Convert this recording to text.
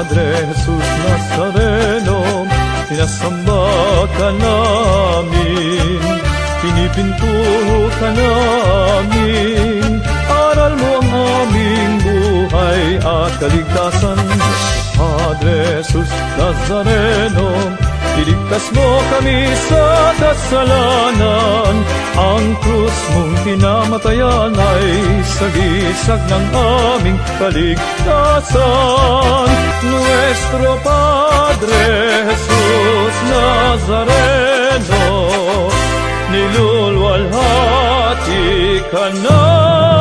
Padre Jesus Nazareno, sinasamba ka namin, pinipinto ka namin. Aral mo ang aming buhay at kaligtasan. Padre Jesus Nazareno, iligtas mo kami sa kasalanan. Ang krus mong pinamatayan ay sagisag ng aming kaligtasan. Nuestro Padre Jesus Nazareno, nilulwalhati ka na.